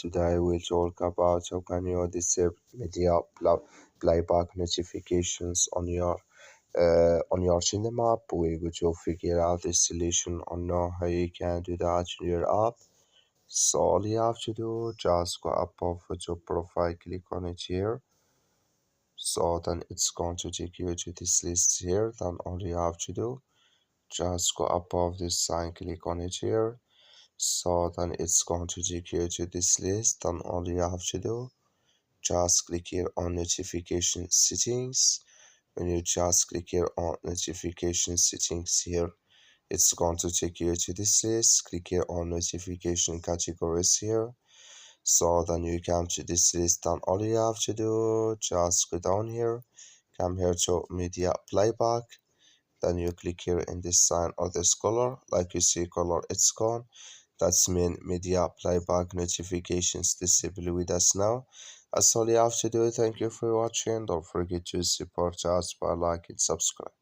Today we'll talk about how can you disable media playback notifications on your Tandem app. We're going to figure out the solution on how you can do that in your app. So all you have to do, just go above your profile, click on it here. So then it's going to take you to this list here. Then all you have to do, just go above this sign, click on it here. So then it's going to take you to this list. Then all you have to do, just click here on notification settings. When you just click here on notification settings here, it's going to take you to this list. Click here on notification categories here. So then you come to this list, and all you have to do, just go down here, come here to media playback. Then you click here in this sign or this color. Like you see color, it's gone. That's mean media playback notifications disabled with us now. That's all you have to do. Thank you for watching. Don't forget to support us by like and subscribe.